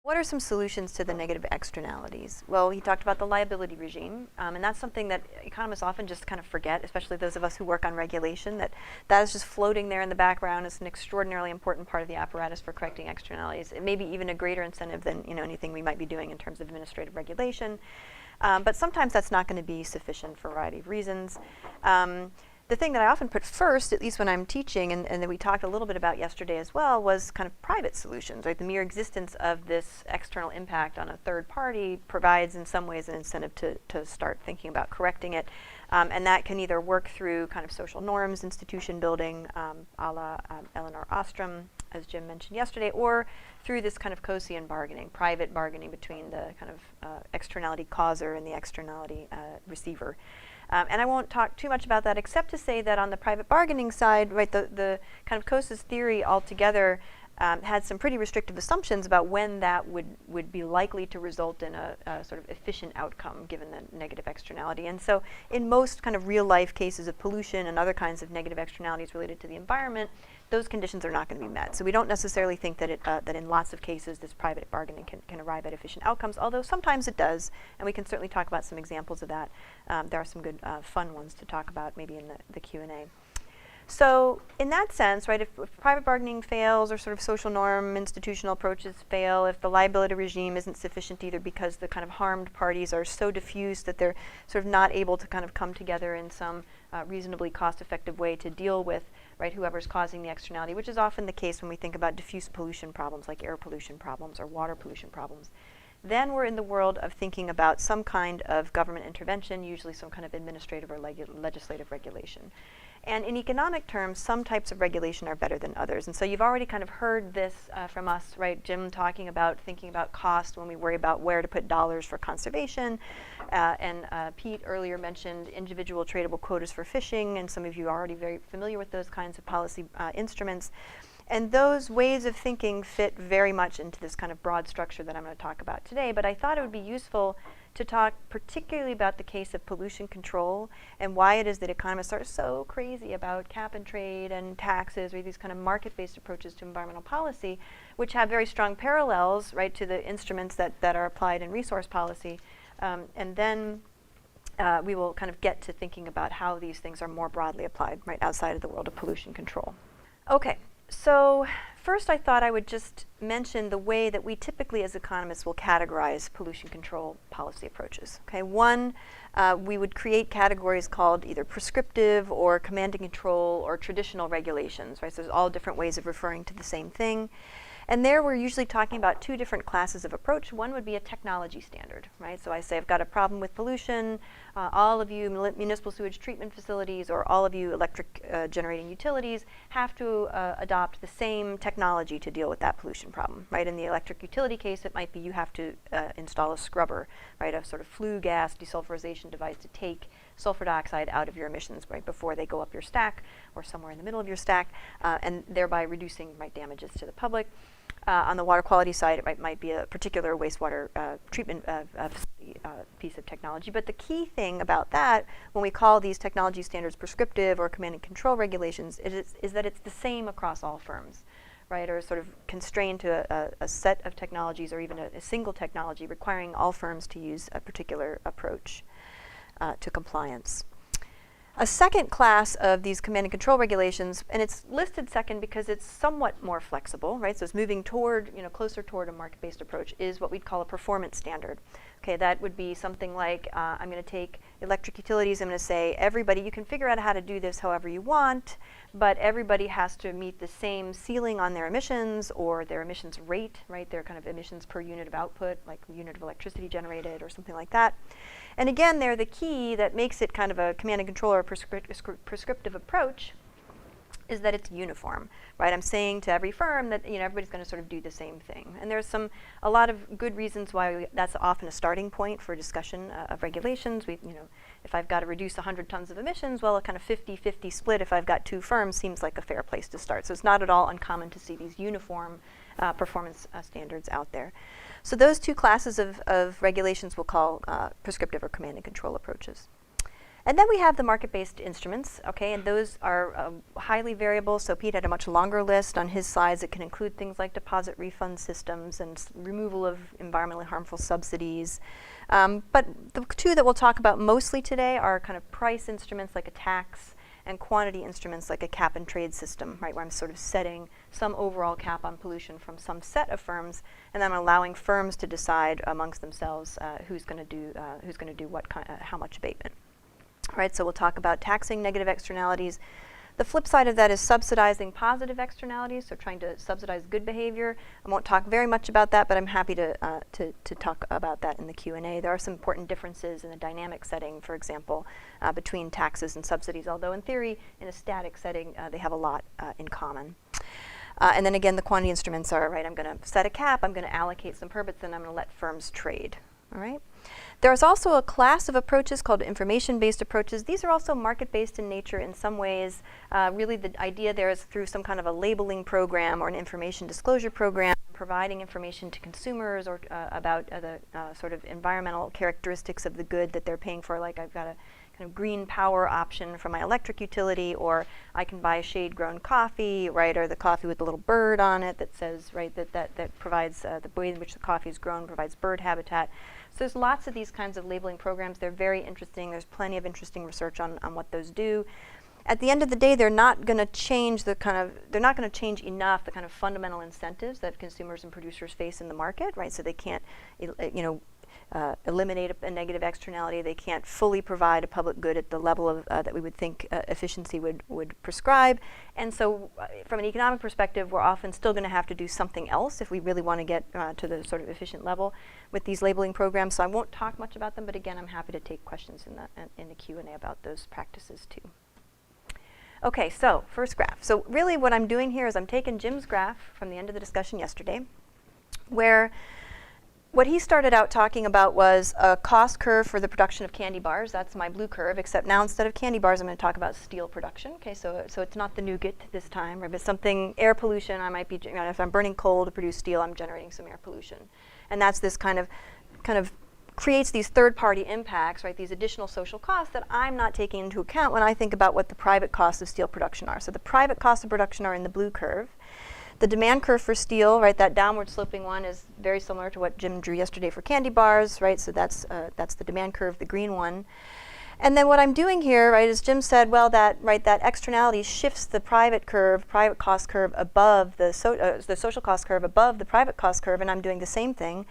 What are some solutions to the negative externalities? Well, he talked about the liability regime, and that's something that economists often just kind of forget, especially those of us who work on regulation, that is just floating there in the background. It's an extraordinarily important part of the apparatus for correcting externalities. It may be even a greater incentive than anything we might be doing in terms of administrative regulation, but sometimes that's not going to be sufficient for a variety of reasons. The thing that I often put first, at least when I'm teaching, and that we talked a little bit about yesterday as well, was kind of private solutions, right? The mere existence of this external impact on a third party provides in some ways an incentive to start thinking about correcting it. And that can either work through kind of social norms, institution building, a la Elinor Ostrom, as Jim mentioned yesterday, or through this kind of Coasian bargaining, private bargaining between the kind of externality causer and the externality receiver. And I won't talk too much about that, except to say that on the private bargaining side, right, the kind of Coase's theory altogether had some pretty restrictive assumptions about when that would be likely to result in a sort of efficient outcome given the negative externality. And so in most kind of real life cases of pollution and other kinds of negative externalities related to the environment, those conditions are not going to be met. So we don't necessarily think that that in lots of cases this private bargaining can arrive at efficient outcomes, although sometimes it does, and we can certainly talk about some examples of that. There are some good fun ones to talk about maybe in the Q&A. So in that sense, right, if private bargaining fails or sort of social norm institutional approaches fail, if the liability regime isn't sufficient either because the kind of harmed parties are so diffuse that they're sort of not able to kind of come together in some reasonably cost-effective way to deal with, right, whoever's causing the externality, which is often the case when we think about diffuse pollution problems like air pollution problems or water pollution problems. Then we're in the world of thinking about some kind of government intervention, usually some kind of administrative or legislative regulation. And in economic terms, some types of regulation are better than others. And so you've already kind of heard this from us, right? Jim talking about thinking about cost when we worry about where to put dollars for conservation. And Pete earlier mentioned individual tradable quotas for fishing, and some of you are already very familiar with those kinds of policy instruments. And those ways of thinking fit very much into this kind of broad structure that I'm going to talk about today. But I thought it would be useful to talk particularly about the case of pollution control and why it is that economists are so crazy about cap and trade and taxes, or these kind of market-based approaches to environmental policy, which have very strong parallels, right, to the instruments that are applied in resource policy. And then we will kind of get to thinking about how these things are more broadly applied, right, outside of the world of pollution control. Okay. So first I thought I would just mention the way that we typically as economists will categorize pollution control policy approaches. Okay, one, we would create categories called either prescriptive or command and control or traditional regulations, right? So there's all different ways of referring to the same thing. And there we're usually talking about two different classes of approach. One would be a technology standard, right? So I say I've got a problem with pollution. All of you municipal sewage treatment facilities or all of you electric generating utilities have to adopt the same technology to deal with that pollution problem, right? In the electric utility case, it might be you have to install a scrubber, right? A sort of flue gas desulfurization device to take sulfur dioxide out of your emissions right before they go up your stack or somewhere in the middle of your stack, and thereby reducing damages to the public. On the water quality side, it might be a particular wastewater treatment piece of technology. But the key thing about that, when we call these technology standards prescriptive or command and control regulations, is that it's the same across all firms, right? Or sort of constrained to a set of technologies or even a single technology requiring all firms to use a particular approach to compliance. A second class of these command and control regulations, and it's listed second because it's somewhat more flexible, right? So it's moving toward, closer toward a market-based approach, is what we'd call a performance standard. Okay, that would be something like, I'm going to take electric utilities, I'm going to say, everybody, you can figure out how to do this however you want, but everybody has to meet the same ceiling on their emissions or their emissions rate, right? Their kind of emissions per unit of output, like unit of electricity generated or something like that. And again, they're the key that makes it kind of a command and control or a prescriptive approach is that it's uniform, right? I'm saying to every firm that everybody's going to sort of do the same thing. And there's a lot of good reasons why that's often a starting point for discussion of regulations. If I've got to reduce 100 tons of emissions, well, a kind of 50-50 split if I've got two firms seems like a fair place to start. So it's not at all uncommon to see these uniform performance standards out there. So those two classes of regulations we'll call prescriptive or command and control approaches. And then we have the market-based instruments, okay, and those are highly variable. So Pete had a much longer list on his slides. It can include things like deposit refund systems and removal of environmentally harmful subsidies. But the two that we'll talk about mostly today are kind of price instruments like a tax and quantity instruments like a cap and trade system, right, where I'm sort of setting some overall cap on pollution from some set of firms, and then I'm allowing firms to decide amongst themselves who's going to do what how much abatement. Right, so we'll talk about taxing negative externalities. The flip side of that is subsidizing positive externalities, so trying to subsidize good behavior. I won't talk very much about that, but I'm happy to talk about that in the Q&A. There are some important differences in the dynamic setting, for example, between taxes and subsidies, although in theory, in a static setting, they have a lot in common. And then again, the quantity instruments are, right, I'm going to set a cap, I'm going to allocate some permits, and I'm going to let firms trade. All right. There's also a class of approaches called information-based approaches. These are also market-based in nature in some ways. Really the idea there is through some kind of a labeling program or an information disclosure program, providing information to consumers or about the sort of environmental characteristics of the good that they're paying for. Like I've got a kind of green power option for my electric utility, or I can buy shade-grown coffee, right, or the coffee with the little bird on it that says, right, that provides the way in which the coffee is grown provides bird habitat. So there's lots of these kinds of labeling programs. They're very interesting. There's plenty of interesting research on what those do. At the end of the day, they're not going to change enough the kind of fundamental incentives that consumers and producers face in the market, right? So they can't, eliminate a negative externality. They can't fully provide a public good at the level of that we would think efficiency would prescribe. And so from an economic perspective, we're often still going to have to do something else if we really want to get to the sort of efficient level with these labeling programs. So I won't talk much about them, but again, I'm happy to take questions in the Q&A about those practices too. Okay, so first graph. So really what I'm doing here is I'm taking Jim's graph from the end of the discussion yesterday, where what he started out talking about was a cost curve for the production of candy bars. That's my blue curve, except now instead of candy bars, I'm going to talk about steel production. Okay, so it's not the nougat this time, right? But something, air pollution, I might be, if I'm burning coal to produce steel, I'm generating some air pollution. And that's this kind of creates these third-party impacts, right? These additional social costs that I'm not taking into account when I think about what the private costs of steel production are. So the private costs of production are in the blue curve. The demand curve for steel, right, that downward sloping one is very similar to what Jim drew yesterday for candy bars, right? So that's the demand curve, the green one. And then what I'm doing here, right, is Jim said, well, that externality shifts the private cost curve above the social cost curve above the private cost curve, and I'm doing the same thing.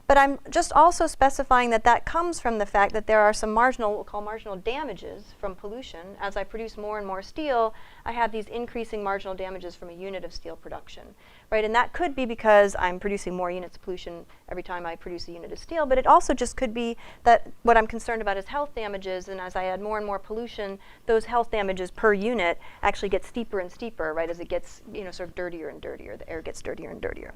But I'm just also specifying that comes from the fact that there are some what we'll call marginal damages from pollution. As I produce more and more steel, I have these increasing marginal damages from a unit of steel production, right? And that could be because I'm producing more units of pollution every time I produce a unit of steel, but it also just could be that what I'm concerned about is health damages, and as I add more and more pollution, those health damages per unit actually get steeper and steeper, right, as it gets, sort of dirtier and dirtier. The air gets dirtier and dirtier.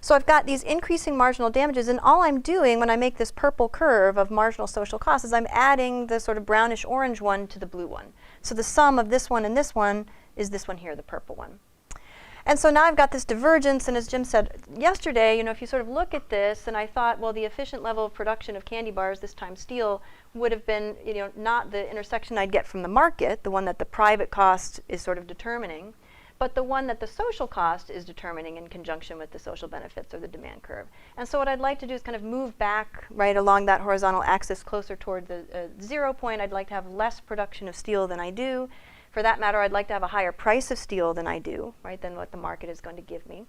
So I've got these increasing marginal damages, and all I'm doing when I make this purple curve of marginal social costs is I'm adding the sort of brownish orange one to the blue one. So the sum of this one and this one is this one here, the purple one. And so now I've got this divergence, and as Jim said yesterday, if you sort of look at this, and I thought, well, the efficient level of production of candy bars, this time steel, would have been, not the intersection I'd get from the market, the one that the private cost is sort of determining, but the one that the social cost is determining in conjunction with the social benefits or the demand curve. And so what I'd like to do is kind of move back right along that horizontal axis closer toward the 0 point. I'd like to have less production of steel than I do. For that matter, I'd like to have a higher price of steel than I do, right, than what the market is going to give me.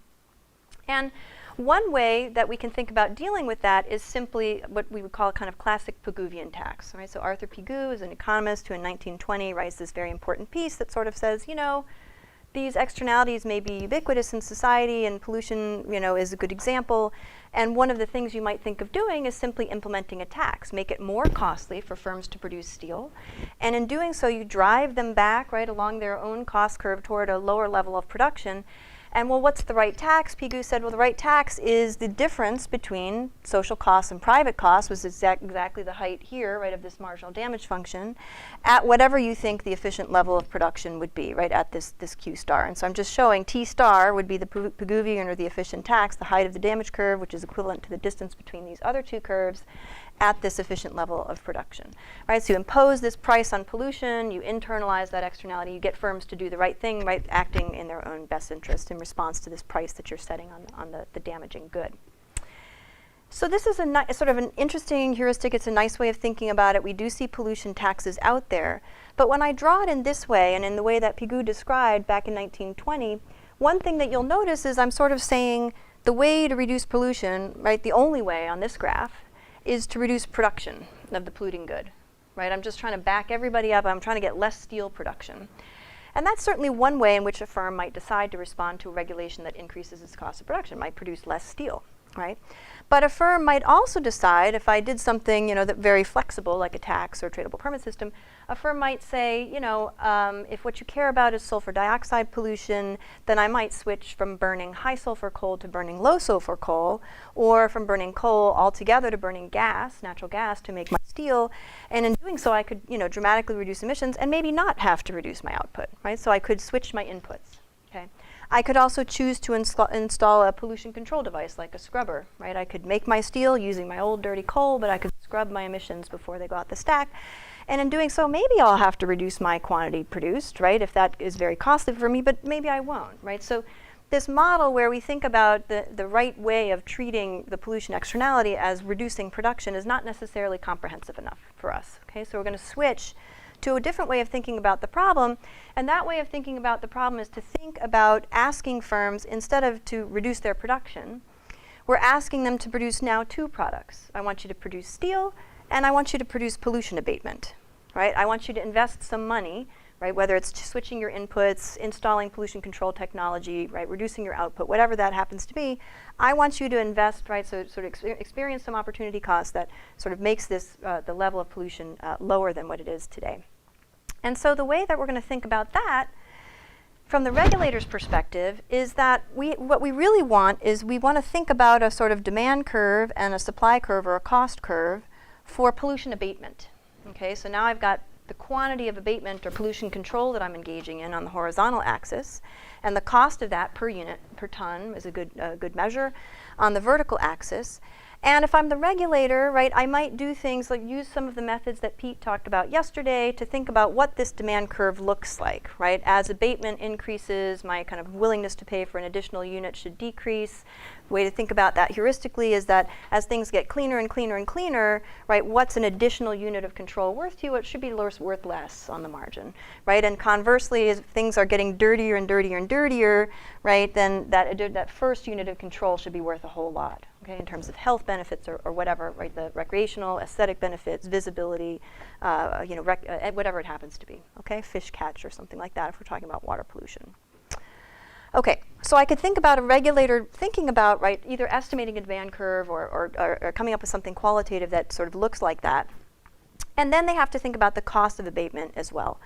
And one way that we can think about dealing with that is simply what we would call a kind of classic Pigouvian tax, right? So Arthur Pigou is an economist who in 1920 writes this very important piece that sort of says, these externalities may be ubiquitous in society, and pollution, is a good example. And one of the things you might think of doing is simply implementing a tax, make it more costly for firms to produce steel. And in doing so, you drive them back right along their own cost curve toward a lower level of production. And well, what's the right tax? Pigou said, well, the right tax is the difference between social costs and private costs, was exactly the height here, right, of this marginal damage function, at whatever you think the efficient level of production would be, right, at this Q star. And so I'm just showing T star would be the Pigouvian or the efficient tax, the height of the damage curve, which is equivalent to the distance between these other two curves. at this efficient level of production, right? So you impose this price on pollution, you internalize that externality, you get firms to do the right thing, right, acting in their own best interest in response to this price that you're setting on the damaging good. So this is sort of an interesting heuristic. It's a nice way of thinking about it. We do see pollution taxes out there. But when I draw it in this way, and in the way that Pigou described back in 1920, one thing that you'll notice is I'm sort of saying the way to reduce pollution, right, the only way on this graph, is to reduce production of the polluting good, right? I'm just trying to back everybody up. I'm trying to get less steel production. And that's certainly one way in which a firm might decide to respond to a regulation that increases its cost of production, might produce less steel, right? But a firm might also decide, if I did something, that very flexible, like a tax or a tradable permit system, a firm might say, if what you care about is sulfur dioxide pollution, then I might switch from burning high sulfur coal to burning low sulfur coal, or from burning coal altogether to burning gas, natural gas, to make my steel. And in doing so, I could, dramatically reduce emissions and maybe not have to reduce my output, right? So I could switch my inputs, okay? I could also choose to install a pollution control device like a scrubber, right? I could make my steel using my old dirty coal, but I could scrub my emissions before they go out the stack. And in doing so, maybe I'll have to reduce my quantity produced, right? If that is very costly for me, but maybe I won't, right? So this model where we think about the right way of treating the pollution externality as reducing production is not necessarily comprehensive enough for us, okay? So we're going to switch to a different way of thinking about the problem. And that way of thinking about the problem is to think about asking firms, instead of to reduce their production, we're asking them to produce now two products. I want you to produce steel, and I want you to produce pollution abatement, right? I want you to invest some money, right? Whether it's switching your inputs, installing pollution control technology, right? Reducing your output, whatever that happens to be. I want you to invest, right? So sort of experience some opportunity cost that sort of makes this, the level of pollution lower than what it is today. And so the way that we're going to think about that from the regulator's perspective is that what we really want is we want to think about a sort of demand curve and a supply curve or a cost curve for pollution abatement. Okay, so now I've got the quantity of abatement or pollution control that I'm engaging in on the horizontal axis, and the cost of that per unit, per ton, is a good measure on the vertical axis. And if I'm the regulator, right, I might do things like use some of the methods that Pete talked about yesterday to think about what this demand curve looks like, right? As abatement increases, my kind of willingness to pay for an additional unit should decrease. The way to think about that heuristically is that as things get cleaner and cleaner and cleaner, right, what's an additional unit of control worth to you? It should be worth less on the margin, right? And conversely, as things are getting dirtier and dirtier and dirtier, right, then that first unit of control should be worth a whole lot, okay, in terms of health benefits or whatever, right, the recreational, aesthetic benefits, visibility, whatever it happens to be, okay, fish catch or something like that if we're talking about water pollution. Okay, so I could think about a regulator thinking about, right, either estimating a demand curve or coming up with something qualitative that sort of looks like that. And then they have to think about the cost of abatement as well.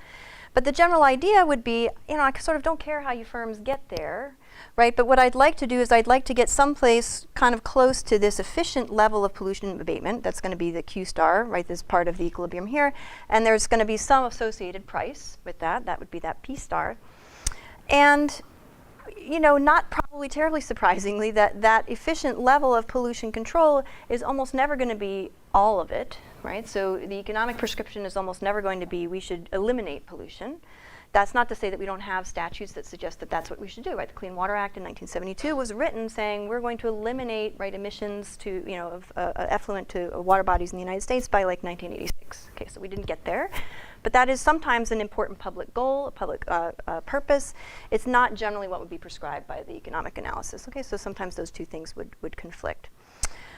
But the general idea would be, I sort of don't care how you firms get there, right? But what I'd like to do is I'd like to get someplace kind of close to this efficient level of pollution abatement. That's going to be the Q star, right? This part of the equilibrium here. And there's going to be some associated price with that. That would be that P star. And not probably terribly surprisingly, that efficient level of pollution control is almost never going to be all of it, right? So the economic prescription is almost never going to be we should eliminate pollution. That's not to say that we don't have statutes that suggest that that's what we should do, right? The Clean Water Act in 1972 was written saying we're going to eliminate, right, emissions to, of effluent to water bodies in the United States by like 1986. Okay, so we didn't get there. But that is sometimes an important public goal, a public purpose. It's not generally what would be prescribed by the economic analysis. Okay, so sometimes those two things would conflict.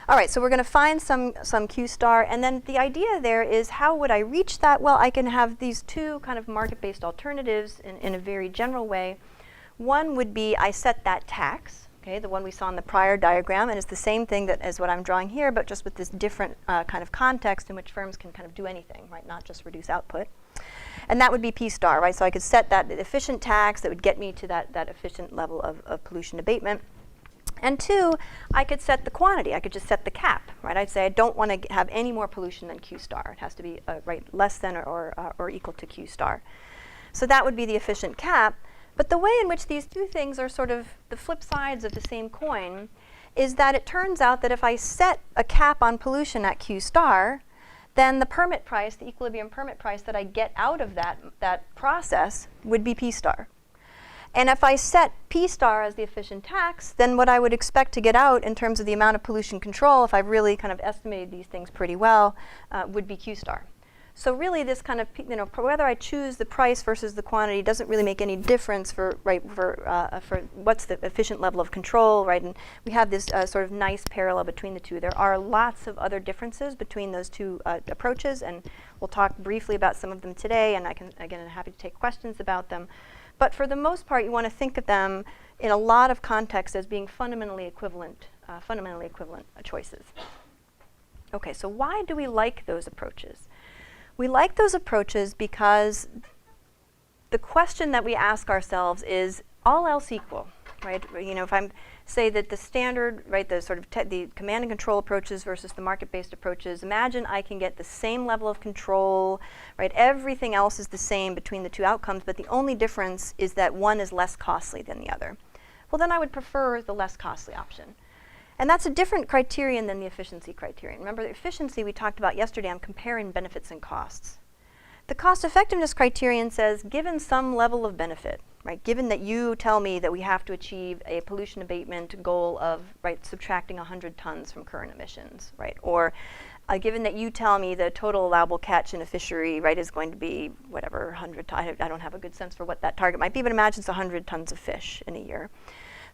All right, so we're going to find some Q star, and then the idea there is how would I reach that? Well, I can have these two kind of market-based alternatives in a very general way. One would be I set that tax, okay, the one we saw in the prior diagram, and it's the same thing as what I'm drawing here, but just with this different kind of context in which firms can kind of do anything, right, not just reduce output. And that would be P star, right? So I could set that efficient tax that would get me to that efficient level of pollution abatement. And two, I could set the quantity. I could just set the cap, right? I'd say I don't want to have any more pollution than Q star. It has to be right less than or equal to Q star. So that would be the efficient cap. But the way in which these two things are sort of the flip sides of the same coin is that it turns out that if I set a cap on pollution at Q star, then the permit price, the equilibrium permit price that I get out of that process would be P star. And if I set P star as the efficient tax, then what I would expect to get out in terms of the amount of pollution control, if I've really kind of estimated these things pretty well, would be Q star. So really this kind of, whether I choose the price versus the quantity doesn't really make any difference for what's the efficient level of control, right? And we have this sort of nice parallel between the two. There are lots of other differences between those two approaches, and we'll talk briefly about some of them today, and I'm happy to take questions about them. But for the most part, you want to think of them in a lot of contexts as being fundamentally equivalent choices. Okay, so why do we like those approaches? We like those approaches because the question that we ask ourselves is, all else equal, right? If I'm say that the standard, right, the sort of the command and control approaches versus the market-based approaches, imagine I can get the same level of control, right? Everything else is the same between the two outcomes, but the only difference is that one is less costly than the other. Well, then I would prefer the less costly option. And that's a different criterion than the efficiency criterion. Remember, the efficiency we talked about yesterday, I'm comparing benefits and costs. The cost effectiveness criterion says, given some level of benefit, right, given that you tell me that we have to achieve a pollution abatement goal of, right, subtracting 100 tons from current emissions, right, or given that you tell me the total allowable catch in a fishery, right, is going to be whatever, 100 tons, I don't have a good sense for what that target might be, but imagine it's 100 tons of fish in a year.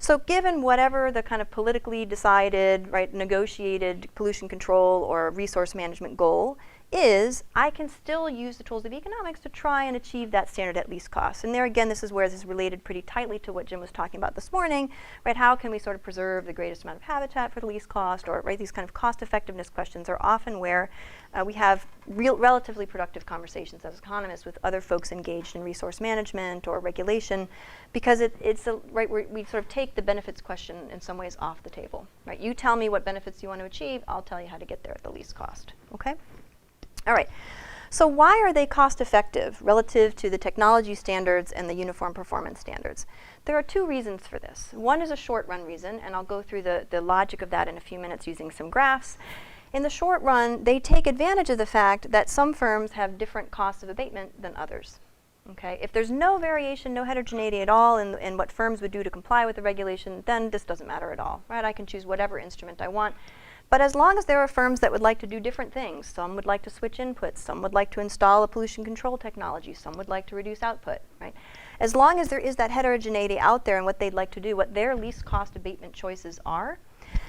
So given whatever the kind of politically decided, right, negotiated pollution control or resource management goal is, I can still use the tools of economics to try and achieve that standard at least cost. And there again, this is where this is related pretty tightly to what Jim was talking about this morning, right? How can we sort of preserve the greatest amount of habitat for the least cost, or right, these kind of cost effectiveness questions are often where we have relatively productive conversations as economists with other folks engaged in resource management or regulation, because we sort of take the benefits question in some ways off the table, right? You tell me what benefits you want to achieve, I'll tell you how to get there at the least cost, okay? All right, so why are they cost effective relative to the technology standards and the uniform performance standards? There are two reasons for this. One is a short run reason, and I'll go through the logic of that in a few minutes using some graphs. In the short run, they take advantage of the fact that some firms have different costs of abatement than others. Okay? If there's no variation, no heterogeneity at all in what firms would do to comply with the regulation, then this doesn't matter at all, right? I can choose whatever instrument I want. But as long as there are firms that would like to do different things, some would like to switch inputs, some would like to install a pollution control technology, some would like to reduce output, right? As long as there is that heterogeneity out there in what they'd like to do, what their least cost abatement choices are,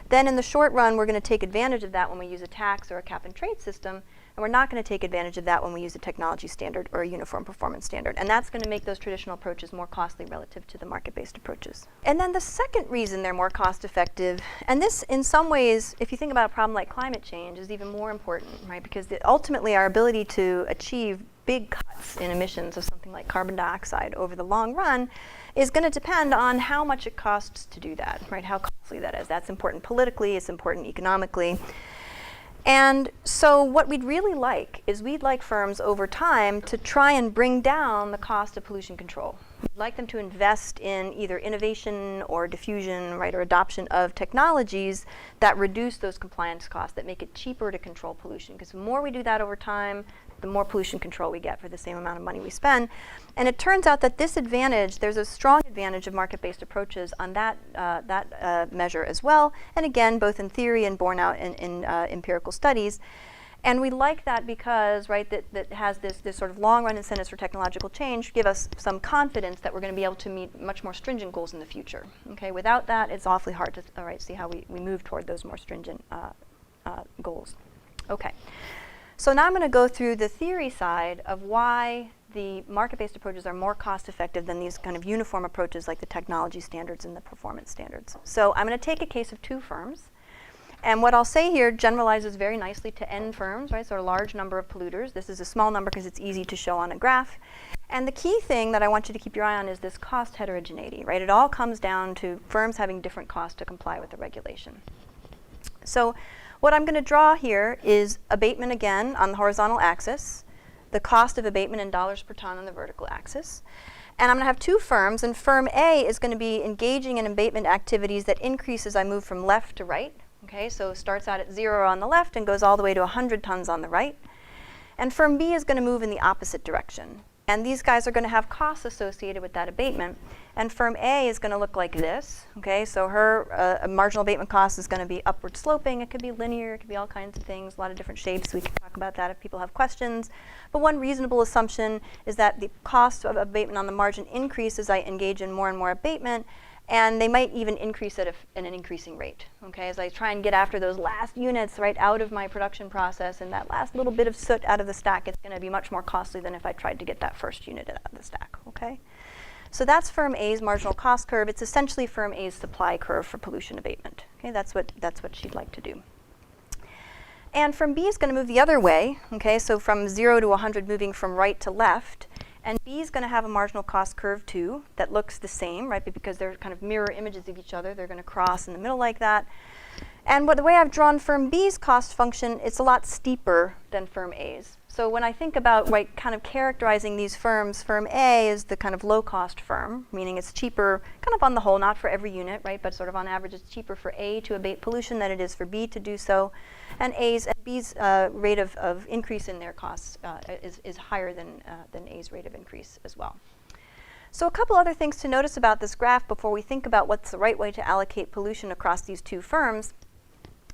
then in the short run, we're going to take advantage of that when we use a tax or a cap and trade system, and we're not going to take advantage of that when we use a technology standard or a uniform performance standard. And that's going to make those traditional approaches more costly relative to the market-based approaches. And then the second reason they're more cost effective, and this in some ways, if you think about a problem like climate change, is even more important, right? Because ultimately our ability to achieve big cuts in emissions of something like carbon dioxide over the long run is going to depend on how much it costs to do that, right? How costly that is. That's important politically, it's important economically. And so what we'd really like is we'd like firms over time to try and bring down the cost of pollution control. We'd like them to invest in either innovation or diffusion, right, or adoption of technologies that reduce those compliance costs, that make it cheaper to control pollution. Because the more we do that over time, the more pollution control we get for the same amount of money we spend. And it turns out that this advantage, there's a strong advantage of market-based approaches on that measure as well. And again, both in theory and borne out in empirical studies. And we like that because, right, that has this sort of long-run incentives for technological change give us some confidence that we're going to be able to meet much more stringent goals in the future. Okay, without that, it's awfully hard to see how we move toward those more stringent goals. Okay. So now I'm going to go through the theory side of why the market-based approaches are more cost-effective than these kind of uniform approaches like the technology standards and the performance standards. So I'm going to take a case of two firms. And what I'll say here generalizes very nicely to N firms, right? So a large number of polluters. This is a small number because it's easy to show on a graph. And the key thing that I want you to keep your eye on is this cost heterogeneity, right? It all comes down to firms having different costs to comply with the regulation. So what I'm going to draw here is abatement again on the horizontal axis, the cost of abatement in dollars per ton on the vertical axis. And I'm going to have two firms, and firm A is going to be engaging in abatement activities that increase as I move from left to right. Okay, so starts out at 0 on the left and goes all the way to 100 tons on the right. And firm B is going to move in the opposite direction. And these guys are going to have costs associated with that abatement. And firm A is going to look like this. Okay, so her marginal abatement cost is going to be upward sloping. It could be linear. It could be all kinds of things, a lot of different shapes. We can talk about that if people have questions. But one reasonable assumption is that the cost of abatement on the margin increases as I engage in more and more abatement. And they might even increase at an increasing rate, okay? As I try and get after those last units right out of my production process, and that last little bit of soot out of the stack, it's going to be much more costly than if I tried to get that first unit out of the stack, okay? So that's firm A's marginal cost curve. It's essentially firm A's supply curve for pollution abatement, okay? That's what she'd like to do. And firm B is going to move the other way, okay? So from 0 to 100, moving from right to left. And B is going to have a marginal cost curve too that looks the same, right? But because they're kind of mirror images of each other, they're going to cross in the middle like that. And the way I've drawn firm B's cost function, it's a lot steeper than firm A's. So when I think about kind of characterizing these firms, firm A is the kind of low-cost firm, meaning it's cheaper, kind of on the whole, not for every unit, right? But sort of on average, it's cheaper for A to abate pollution than it is for B to do so. And B's rate of increase in their costs is higher than A's rate of increase as well. So a couple other things to notice about this graph before we think about what's the right way to allocate pollution across these two firms.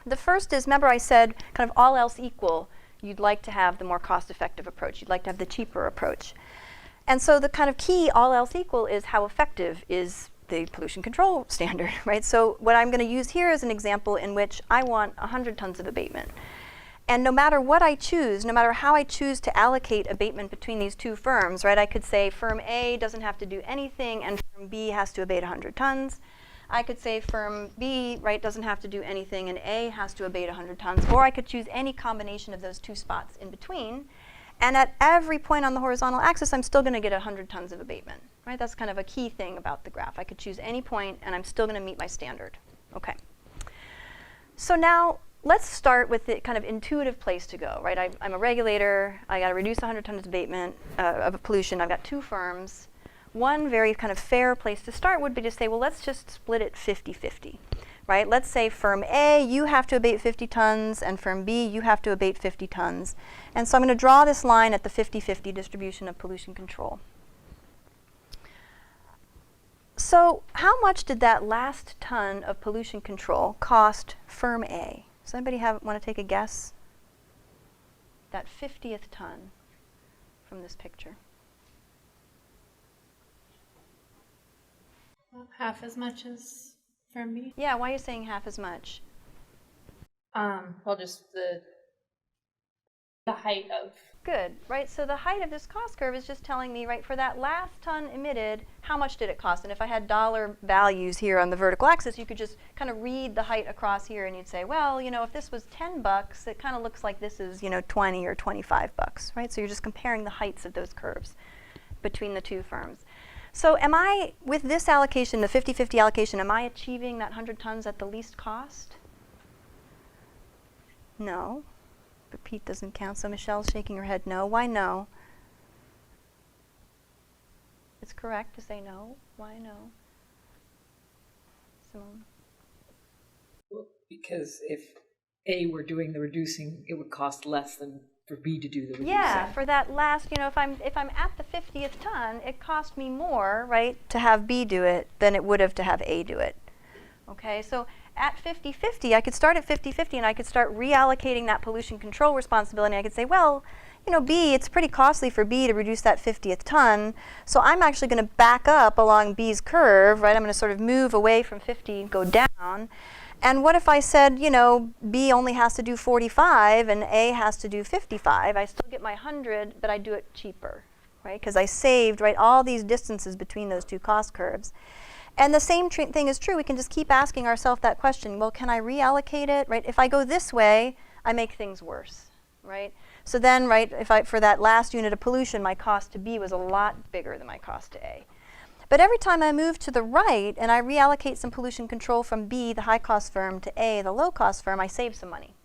The first is, remember I said, kind of all else equal, you'd like to have the more cost-effective approach. You'd like to have the cheaper approach. And so the kind of key, all else equal, is how effective is the pollution control standard, right? So what I'm going to use here is an example in which I want 100 tons of abatement. And no matter what I choose, no matter how I choose to allocate abatement between these two firms, right? I could say firm A doesn't have to do anything and firm B has to abate 100 tons. I could say firm B, right, doesn't have to do anything and A has to abate 100 tons. Or I could choose any combination of those two spots in between. And at every point on the horizontal axis, I'm still going to get 100 tons of abatement, right? That's kind of a key thing about the graph. I could choose any point and I'm still going to meet my standard. Okay. So now let's start with the kind of intuitive place to go, right? I'm a regulator. I got to reduce 100 tons of abatement of pollution. I've got two firms. One very kind of fair place to start would be to say, well, let's just split it 50-50, right? Let's say firm A, you have to abate 50 tons, and firm B, you have to abate 50 tons. And so I'm going to draw this line at the 50-50 distribution of pollution control. So how much did that last ton of pollution control cost firm A? Does anybody want to take a guess? That 50th ton from this picture. Half as much as firm B? Yeah, why are you saying half as much? Well, just the height of... Good, right? So the height of this cost curve is just telling me, right, for that last ton emitted, how much did it cost? And if I had dollar values here on the vertical axis, you could just kind of read the height across here and you'd say, well, you know, if this was $10, it kind of looks like this is, you know, 20 or $25, right? So you're just comparing the heights of those curves between the two firms. So am I, with this allocation, the 50-50 allocation, am I achieving that 100 tons at the least cost? No. But Pete doesn't count, so Michelle's shaking her head no. Why no? It's correct to say no. Why no? Simone? Well, because if A were doing the reducing, it would cost less than for B to do the reducing. Yeah, for that last, you know, if I'm at the 50th ton, it cost me more, right, to have B do it than it would have to have A do it. Okay, so at 50-50, I could start at 50-50 and I could start reallocating that pollution control responsibility. I could say, well, you know, B, it's pretty costly for B to reduce that 50th ton, so I'm actually going to back up along B's curve, right? I'm going to sort of move away from 50 and go down. And what if I said, you know, B only has to do 45 and A has to do 55? I still get my 100, but I do it cheaper, right? Because I saved, right, all these distances between those two cost curves. And the same thing is true. We can just keep asking ourselves that question. Well, can I reallocate it, right? If I go this way, I make things worse, right? So then, right, for that last unit of pollution, my cost to B was a lot bigger than my cost to A. But every time I move to the right and I reallocate some pollution control from B, the high-cost firm, to A, the low-cost firm, I save some money,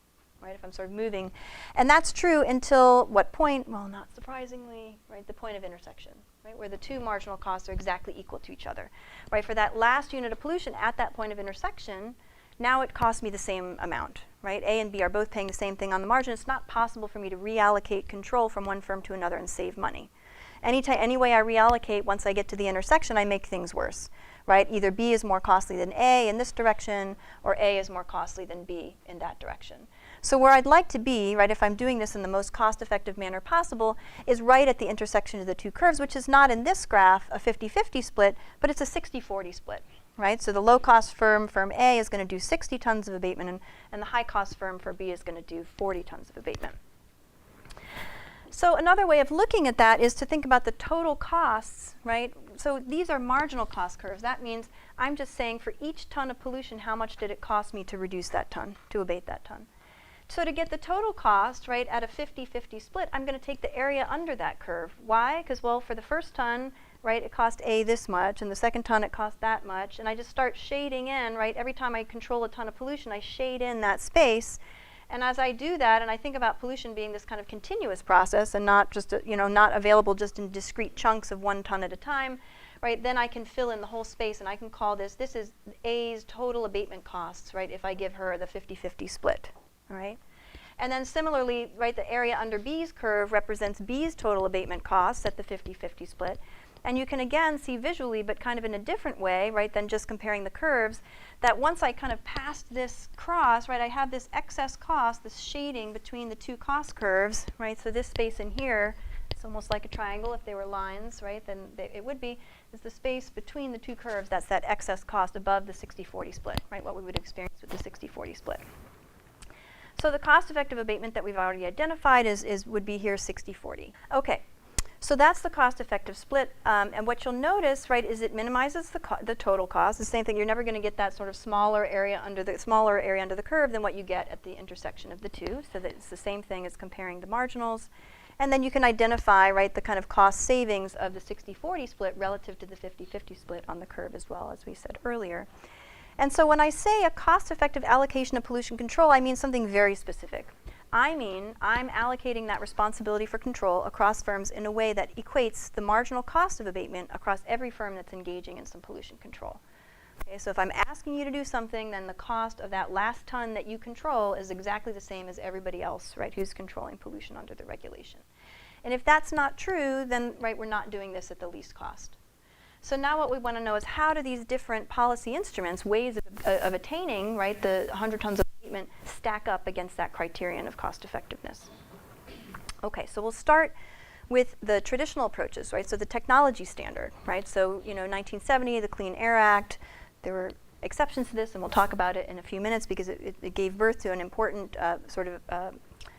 right, if I'm sort of moving. And that's true until what point? Well, not surprisingly, right, the point of intersection, right, where the two marginal costs are exactly equal to each other. Right, for that last unit of pollution at that point of intersection, now it costs me the same amount, right? A and B are both paying the same thing on the margin. It's not possible for me to reallocate control from one firm to another and save money. Any way I reallocate, once I get to the intersection, I make things worse, right? Either B is more costly than A in this direction, or A is more costly than B in that direction. So where I'd like to be, right, if I'm doing this in the most cost-effective manner possible, is right at the intersection of the two curves, which is not in this graph a 50-50 split, but it's a 60-40 split, right? So the low-cost firm, firm A, is going to do 60 tons of abatement, and the high-cost firm for B is going to do 40 tons of abatement. So another way of looking at that is to think about the total costs, right? So these are marginal cost curves. That means I'm just saying for each ton of pollution, how much did it cost me to reduce that ton, to abate that ton? So to get the total cost, right, at a 50-50 split, I'm going to take the area under that curve. Why? Because, well, for the first ton, right, it cost A this much, and the second ton it cost that much, and I just start shading in, right? Every time I control a ton of pollution, I shade in that space. And as I do that, and I think about pollution being this kind of continuous process and not just, not available just in discrete chunks of 1 ton at a time, right, then I can fill in the whole space, and I can call this is A's total abatement costs, right, if I give her the 50-50 split, all right? And then similarly, right, the area under B's curve represents B's total abatement costs at the 50-50 split. And you can again see visually, but kind of in a different way, right, than just comparing the curves, that once I kind of passed this cross, right, I have this excess cost, this shading between the two cost curves, right? So this space in here, it's almost like a triangle. If they were lines, right, then it would be, is the space between the two curves. That's that excess cost above the 60-40 split, right, what we would experience with the 60-40 split. So the cost-effective abatement that we've already identified would be here 60-40. Okay. So that's the cost-effective split, and what you'll notice, right, is it minimizes the total cost. The same thing, you're never going to get that sort of smaller area under the curve than what you get at the intersection of the two. So that it's the same thing as comparing the marginals, and then you can identify, right, the kind of cost savings of the 60-40 split relative to the 50-50 split on the curve as well, as we said earlier. And so when I say a cost-effective allocation of pollution control, I mean something very specific. I mean, I'm allocating that responsibility for control across firms in a way that equates the marginal cost of abatement across every firm that's engaging in some pollution control. Okay, so if I'm asking you to do something, then the cost of that last ton that you control is exactly the same as everybody else, right, who's controlling pollution under the regulation. And if that's not true, then, right, we're not doing this at the least cost. So now what we want to know is how do these different policy instruments, ways of attaining, right, the 100 tons of abatement stack up against that criterion of cost effectiveness? Okay, so we'll start with the traditional approaches, right? So the technology standard, right? So, 1970, the Clean Air Act, there were exceptions to this, and we'll talk about it in a few minutes because it gave birth to an important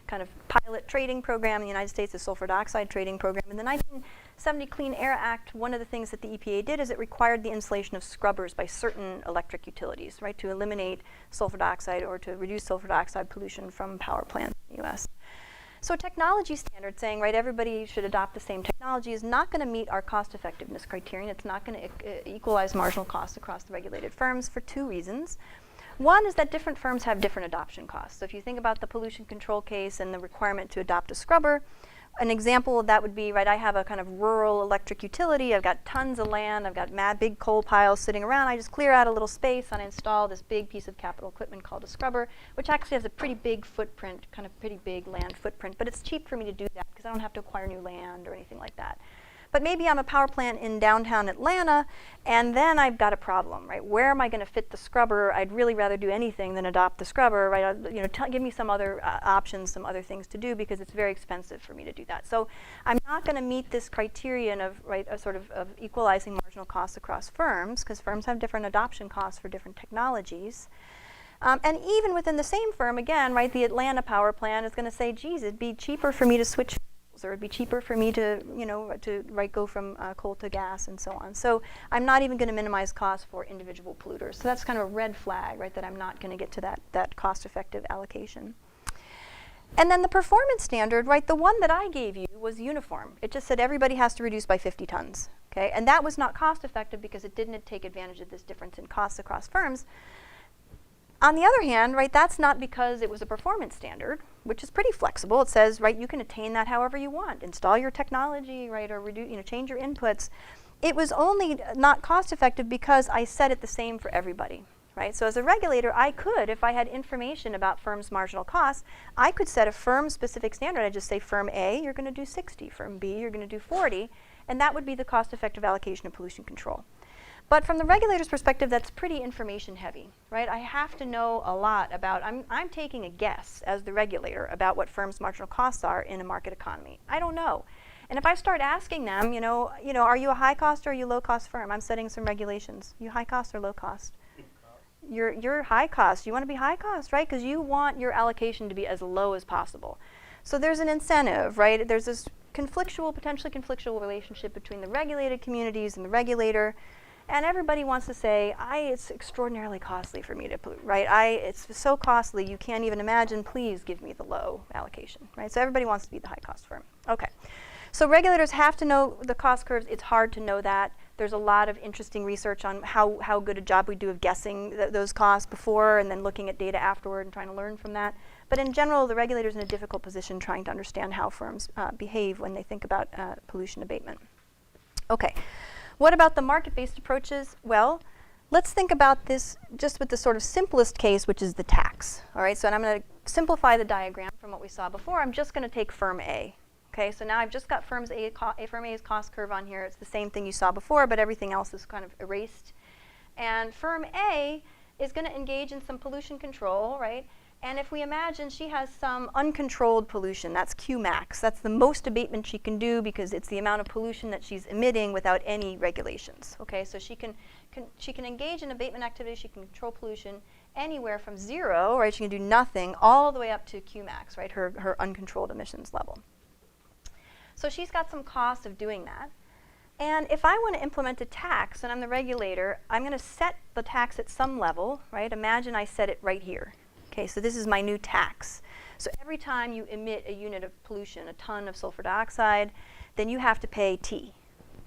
kind of pilot trading program in the United States, the sulfur dioxide trading program. In the 1970 Clean Air Act, one of the things that the EPA did is it required the installation of scrubbers by certain electric utilities, right, to eliminate sulfur dioxide or to reduce sulfur dioxide pollution from power plants in the U.S. So a technology standard saying, right, everybody should adopt the same technology is not going to meet our cost effectiveness criterion. It's not going to equalize marginal costs across the regulated firms for two reasons. One is that different firms have different adoption costs. So if you think about the pollution control case and the requirement to adopt a scrubber, an example of that would be, right, I have a kind of rural electric utility. I've got tons of land. I've got big coal piles sitting around. I just clear out a little space and I install this big piece of capital equipment called a scrubber, which actually has a pretty big footprint, kind of pretty big land footprint. But it's cheap for me to do that because I don't have to acquire new land or anything like that. But maybe I'm a power plant in downtown Atlanta, and then I've got a problem, right? Where am I going to fit the scrubber? I'd really rather do anything than adopt the scrubber, right? Give me some other options, some other things to do, because it's very expensive for me to do that. So I'm not going to meet this criterion of, right, of equalizing marginal costs across firms, because firms have different adoption costs for different technologies. And even within the same firm, again, right, the Atlanta power plant is going to say, geez, it'd be cheaper for me to switch, or it'd be cheaper for me to, go from coal to gas and so on. So I'm not even going to minimize costs for individual polluters. So that's kind of a red flag, right, that I'm not going to get to that cost-effective allocation. And then the performance standard, right, the one that I gave you was uniform. It just said everybody has to reduce by 50 tons, okay? And that was not cost-effective because it didn't take advantage of this difference in costs across firms. On the other hand, right, that's not because it was a performance standard, which is pretty flexible. It says, right, you can attain that however you want. Install your technology, right, or change your inputs. It was only not cost effective because I set it the same for everybody, right? So as a regulator, I could, if I had information about firms' marginal costs, I could set a firm-specific standard. I'd just say, firm A, you're going to do 60. Firm B, you're going to do 40. And that would be the cost-effective allocation of pollution control. But from the regulator's perspective, that's pretty information heavy, right? I have to know a lot about, I'm taking a guess as the regulator about what firms' marginal costs are in a market economy. I don't know. And if I start asking them, are you a high cost or are you low cost firm? I'm setting some regulations. You high cost or low cost? You're high cost. You want to be high cost, right? Because you want your allocation to be as low as possible. So there's an incentive, right? There's this potentially conflictual relationship between the regulated communities and the regulator. And everybody wants to say, it's extraordinarily costly for me to pollute, right? It's so costly, you can't even imagine, please give me the low allocation, right? So everybody wants to be the high cost firm. Okay. So regulators have to know the cost curves. It's hard to know that. There's a lot of interesting research on how good a job we do of guessing those costs before and then looking at data afterward and trying to learn from that. But in general, the regulator's in a difficult position trying to understand how firms behave when they think about pollution abatement. Okay. What about the market-based approaches? Well, let's think about this just with the sort of simplest case, which is the tax. All right, so I'm going to simplify the diagram from what we saw before. I'm just going to take firm A. Okay, so now I've just got firm A's cost curve on here. It's the same thing you saw before, but everything else is kind of erased. And firm A is going to engage in some pollution control, right? And if we imagine she has some uncontrolled pollution, that's Q max. That's the most abatement she can do because it's the amount of pollution that she's emitting without any regulations. Okay, so she can engage in abatement activity, she can control pollution anywhere from 0, right, she can do nothing, all the way up to Q max, right, her uncontrolled emissions level. So she's got some cost of doing that. And if I want to implement a tax, and I'm the regulator, I'm going to set the tax at some level, right? Imagine I set it right here. Okay, so this is my new tax. So every time you emit a unit of pollution, a ton of sulfur dioxide, then you have to pay T.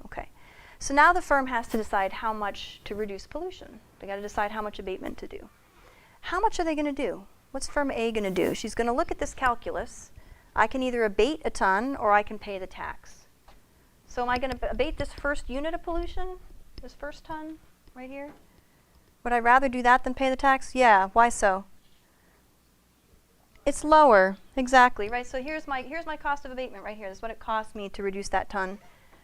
Okay, so now the firm has to decide how much to reduce pollution. They got to decide how much abatement to do. How much are they going to do? What's firm A going to do? She's going to look at this calculus. I can either abate a ton or I can pay the tax. So am I going to abate this first unit of pollution, this first ton right here? Would I rather do that than pay the tax? Yeah, why so? It's lower, exactly, right? So here's my cost of abatement right here. This is what it costs me to reduce that ton.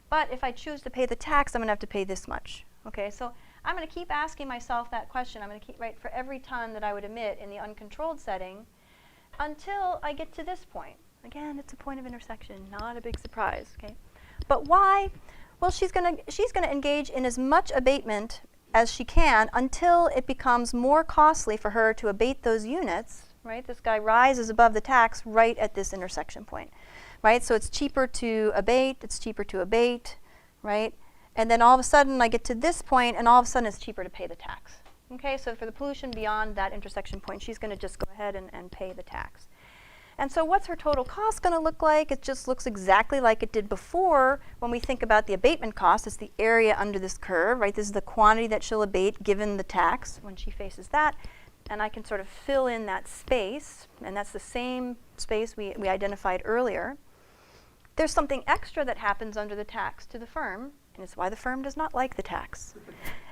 But if I choose to pay the tax, I'm going to have to pay this much. Okay, so I'm going to keep asking myself that question. I'm going to keep, right, for every ton that I would emit in the uncontrolled setting until I get to this point. Again, it's a point of intersection, not a big surprise, okay? But why? Well, she's going to engage in as much abatement as she can until it becomes more costly for her to abate those units. Right, this guy rises above the tax right at this intersection point, right? So it's cheaper to abate, right? And then all of a sudden I get to this point and all of a sudden it's cheaper to pay the tax. Okay, so for the pollution beyond that intersection point, she's going to just go ahead and pay the tax. And so what's her total cost going to look like? It just looks exactly like it did before when we think about the abatement cost. It's the area under this curve, right? This is the quantity that she'll abate given the tax when she faces that. And I can sort of fill in that space, and that's the same space we identified earlier. There's something extra that happens under the tax to the firm, and it's why the firm does not like the tax.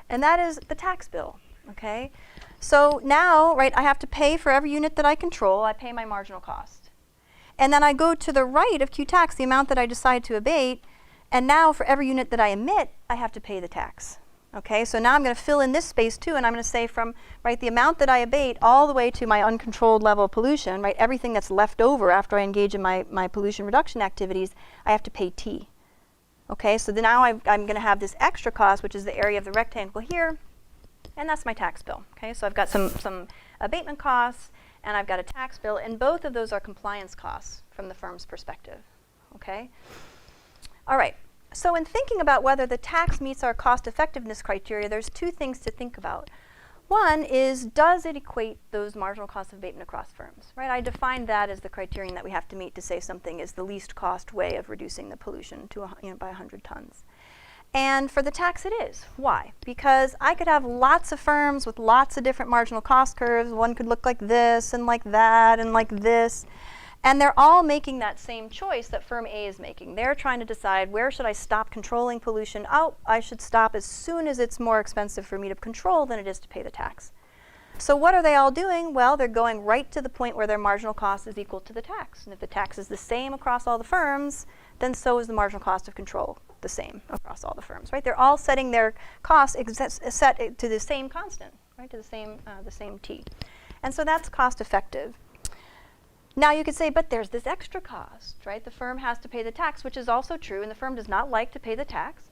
And that is the tax bill, okay? So now, right, I have to pay for every unit that I control. I pay my marginal cost. And then I go to the right of Q tax, the amount that I decide to abate, and now for every unit that I emit, I have to pay the tax. Okay, so now I'm going to fill in this space too, and I'm going to say from, right, the amount that I abate all the way to my uncontrolled level of pollution, right, everything that's left over after I engage in my pollution reduction activities, I have to pay T. Okay, so then now I'm going to have this extra cost, which is the area of the rectangle here, and that's my tax bill. Okay, so I've got some abatement costs, and I've got a tax bill, and both of those are compliance costs from the firm's perspective. Okay, all right. So in thinking about whether the tax meets our cost effectiveness criteria, there's two things to think about. One is, does it equate those marginal costs of abatement across firms? Right? I define that as the criterion that we have to meet to say something is the least cost way of reducing the pollution to by 100 tons. And for the tax it is. Why? Because I could have lots of firms with lots of different marginal cost curves. One could look like this and like that and like this. And they're all making that same choice that firm A is making. They're trying to decide, where should I stop controlling pollution? Oh, I should stop as soon as it's more expensive for me to control than it is to pay the tax. So what are they all doing? Well, they're going right to the point where their marginal cost is equal to the tax. And if the tax is the same across all the firms, then so is the marginal cost of control the same across all the firms, right? They're all setting their costs set to the same constant, right? To the same T. And so that's cost effective. Now you could say, but there's this extra cost, right? The firm has to pay the tax, which is also true, and the firm does not like to pay the tax.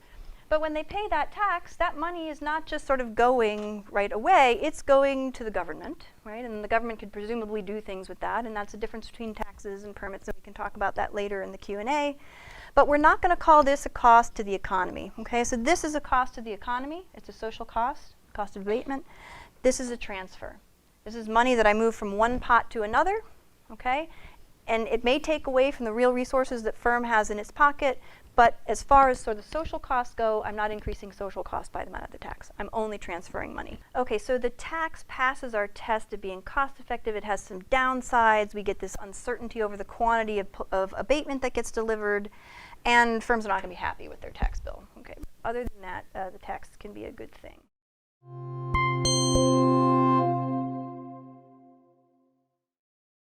But when they pay that tax, that money is not just sort of going right away, it's going to the government, right? And the government could presumably do things with that, and that's the difference between taxes and permits, and we can talk about that later in the Q&A. But we're not going to call this a cost to the economy, okay? So this is a cost to the economy. It's a social cost of abatement. This is a transfer. This is money that I move from one pot to another, okay? And it may take away from the real resources that firm has in its pocket, but as far as sort of social costs go, I'm not increasing social costs by the amount of the tax. I'm only transferring money. Okay, so the tax passes our test of being cost effective. It has some downsides. We get this uncertainty over the quantity of abatement that gets delivered, and firms are not going to be happy with their tax bill. Okay, other than that, the tax can be a good thing.